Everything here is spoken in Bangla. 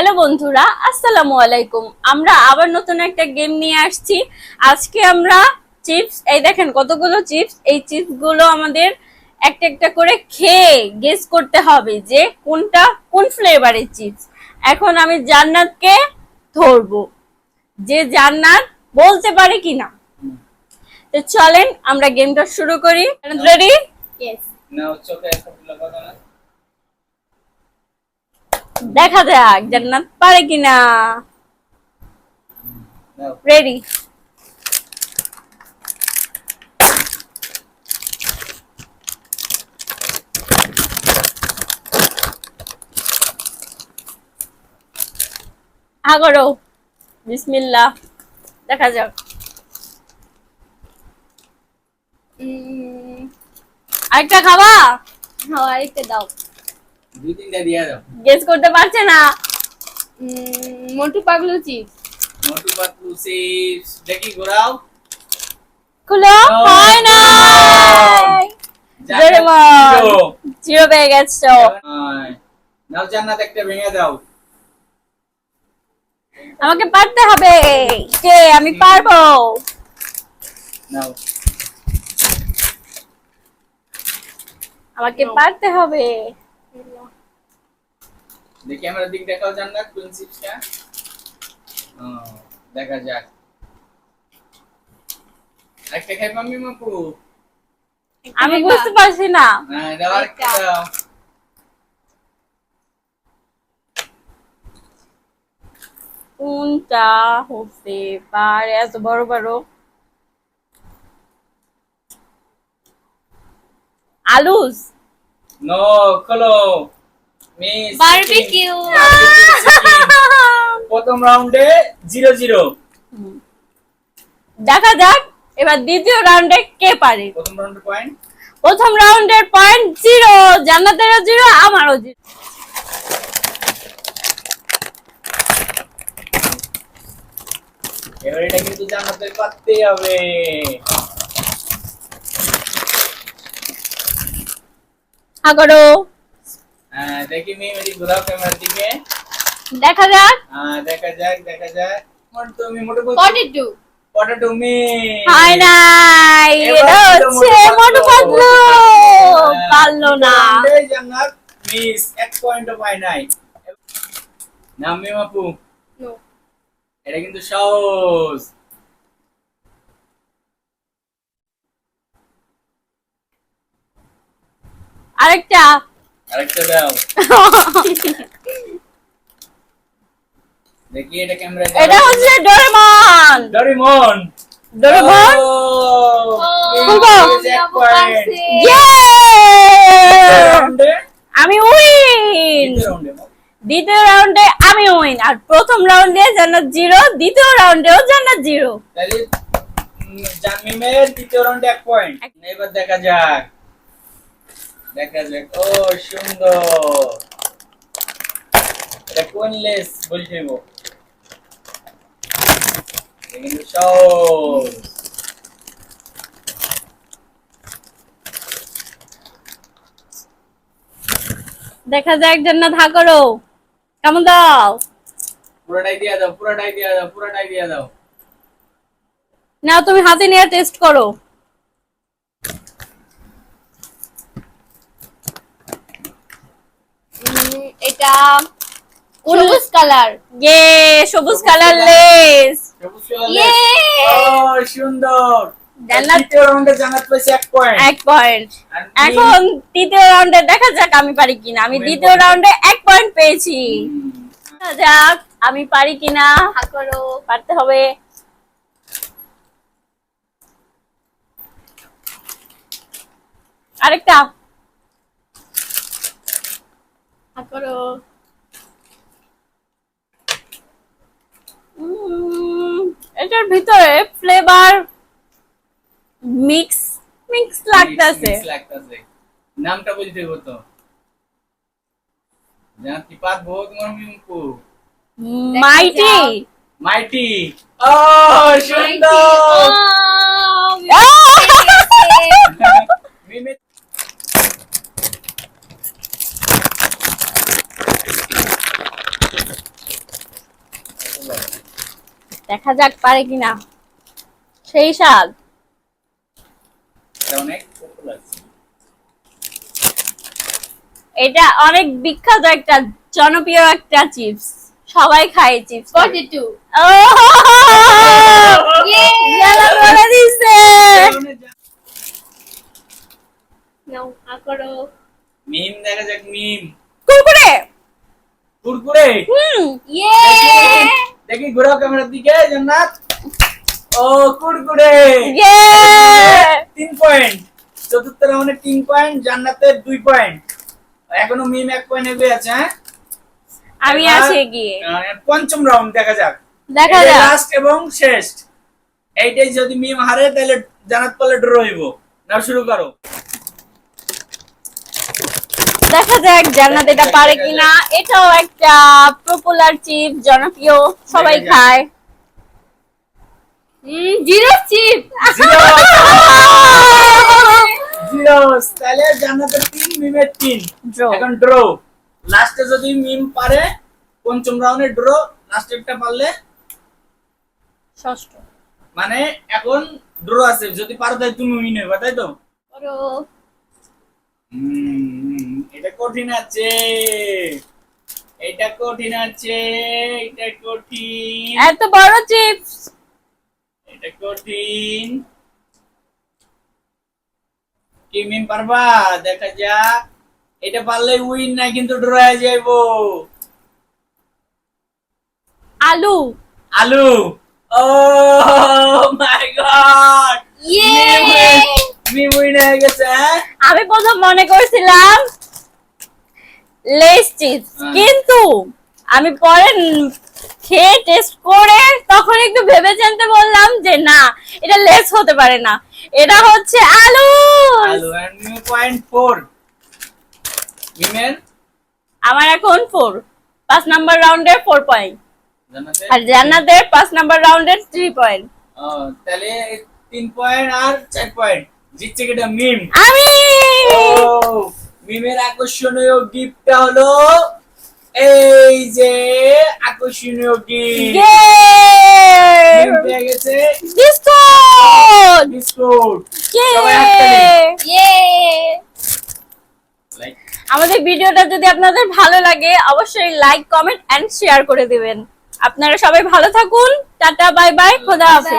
হ্যালো বন্ধুরা, আসসালামু আলাইকুম। আমরা আবার নতুন একটা গেম নিয়ে আসছি। আজকে আমরা চিপস, এই দেখেন কতগুলো চিপস। এই চিপস গুলো আমাদের একটা একটা করে খেয়ে গেস করতে হবে যে কোনটা কোন ফ্লেভারের চিপস। এখন আমি জান্নাতকে ধরবো যে জান্নাত বলতে পারে কিনা। তো চলেন আমরা গেমটা শুরু করি। রেডি? Yes. Now choke একটা লাগানো না। দেখা যাক জান্নাত পারে কিনা। Now ready? আগরো বিসমিল্লাহ, দেখা যাক। আরেকটা খাবা? হ্যাঁ, আরেকটা দাও। দুই তিনটা দিয়ে দাও। গেস করতে পারছে না। মোটু পাগলু চিপস। মোটু পাতলু চিপস দেখি ঘোরাও। খুলো। হয় না, ডোরেমন জিরো পেয়ে গেছো। নাও জান্নাত একটা ভেঙে দাও। আমাকে পারতে হবে। কে? আমি পারবো। নাও আমাকে পারতে হবে। দেখি আমার দিক দেখাও জান্নাত কোন চিপসটা। দেখা যাক। একটা খাই মাম্মি মাপু। আমি বুঝতে পারছি না। হ্যাঁ দাও আরেকটা দাও। কোনটা হতে পারে এত বড় বড়? আলুস। নো খোলো। Miss barbecue. প্রথম রাউন্ডে 0-0। দেখা যাক এবার দ্বিতীয় রাউন্ডে কে পারে। প্রথম রাউন্ডের পয়েন্ট প্রথম রাউন্ডের পয়েন্ট 0, জান্নাতেরও 0, আমারও 0। এবার এটা কিন্তু জান্নাতের পারতেই হবে। আগরো দেখি মেয়ে ঘোরাও ক্যামেরার দিকে। দেখা যাক। দেখা যাক দেখা যাক। তুমি মোটে পটেটো। পটেটো মে হয় নাই, এটা হচ্ছে মোটু পাতলু। পারলো না। জান্নাত মিস 1 পয়েন্টও পায় নাই। নামি মাপু নো। এটা কিন্তু সহজ। আরেকটা। আরেকটা দাও। দেখি এটা ক্যামেরা এটা হচ্ছে ডোরেমন। Doraemon Doraemon. খুলবো। ইয়ে! আমি উইন। দ্বিতীয় রাউন্ডে আমি উইন, আর প্রথম রাউন্ডে জান্নাত 0, দ্বিতীয় রাউন্ডেও জান্নাত 0। তাহলে জামিমের দ্বিতীয় রাউন্ডে 1 পয়েন্ট। এবার দেখা যাক দেখা যাক। ও সুন্দর। এটা কোন লেস বলছিব কিন্তু সহজ। দেখা যাক জান্নাত হা করো। কেমন দাও? পুরোটাই দিয়ে দাও পুরোটাই দিয়ে দাও পুরোটাই দিয়ে দাও। নাও তুমি হাতে নিয়ে টেস্ট করো। এটা সবুজ কালার। ইয়ে, সবুজ কালার লেস। সবুজ কালার ইয়ে! ও সুন্দর। জান্নাত দ্বিতীয় রাউন্ডে জান্নাত পাইছে 1 পয়েন্ট। 1 পয়েন্ট। আর এখন তৃতীয় রাউন্ডে দেখা যাক আমি পারি কিনা। আমি দ্বিতীয় রাউন্ডে 1 পয়েন্ট পেয়েছি। দেখা যাক আমি পারি কিনা। হা করো। পারতে হবে। আরেকটা। হা করো। এটার ভিতরে ফ্লেভার মিক্স মিক্স লাগতেছে। মিক্স লাগতেছে। নামটা বলতে হতো তো জান্নাত কি পারবো তোমার মিমকু? মাইটি। মাইটি। ও সুন্দর। মিমে দেখা যাক পারে কিনা। সেই স্বাদ। এটা অনেক পপুলার। এটা অনেক বিখ্যাত একটা জনপ্রিয় একটা চিপস, সবাই খায় চিপস। 42 জানা বলে দিছে। নাও করো। মিম দেখা যাক, মিম কুরকুরে। কুরকুরে। ইয়ে দেখি ঘোরাও ক্যামেরার দিকে জান্নাত। ও কুরকুরে। ইয়ে 3 পয়েন্ট। চতুর্থ রাউন্ডে 3 পয়েন্ট, জান্নাতের 2 পয়েন্ট। এখনো মিম 1 পয়েন্ট এগিয়ে আছে। হ্যাঁ, আমি এবার, আছি এগিয়ে। পঞ্চম রাউন্ড দেখা যাক। দেখা এটাই যাক। লাস্ট এবং শেষ। এইটাই যদি মিম হারে তাহলে জান্নাত পারলে ড্র হইব। নাও শুরু করো। দেখা যাক জান্নাত এটা পারে কিনা। এটাও একটা পপুলার চিপস, জনপ্রিয়, সবাই দেখা যাক। খায়। Zero chip. জিরো। তাহলে জান্নাতের 3, মিমের 3। Draw. এখন ড্র। লাস্টে যদি মিম পারে পঞ্চম রাউন্ডে ড্র, লাস্টেরটা পারলে ষষ্ঠ। মানে এখন ড্র আছে, যদি পারো তাই তুমি উইন হইবা, তাই তো? করো। এটা কঠিন আছে, এটা কঠিন আছে, এটা কঠিন, এত বড় চিপস। এটা কঠিন। কি মিম পারবা? দেখা যাক। এটা পারলে উইন না, কিন্তু ড্র হয়ে যাইবো। আলু। আলু। ও মাই গড, ইয়ে মিম উইন হয়ে গেছে। হ্যাঁ? আমি প্রথম মনে করছিলাম লেস চিপস, কিন্তু আমি পরে খেয়ে টেস্ট করে তখন একটু ভেবে চিন্তে বললাম যে না, এটা লেস হতে পারে না, এটা হচ্ছে আলু। আলু। And Mim point 4। মিমের আমার এখন 4, 5 নাম্বার রাউন্ডের 4 পয়েন্ট, জান্নাতের আর জান্নাতের 5 নাম্বার রাউন্ডের 3 পয়েন্ট। ও, তাহলে 3 পয়েন্ট আর 4 পয়েন্ট। জিতছে কেটা? মিম। আমি ও, মিমের আকর্ষণীয় গিফটটা হলো এই যে আকর্ষণীয় গিফট। মিম পেয়ে গেছে বিস্কুট। বিস্কুট। ইয়ে! সবাই হাততালি। ইয়ে লাইক আমাদের ভিডিওটা যদি আপনাদের ভালো লাগে অবশ্যই লাইক, কমেন্ট এন্ড শেয়ার করে দিবেন। আপনারা সবাই ভালো থাকুন। টাটা, বাই বাই, খোদা হাফেজ।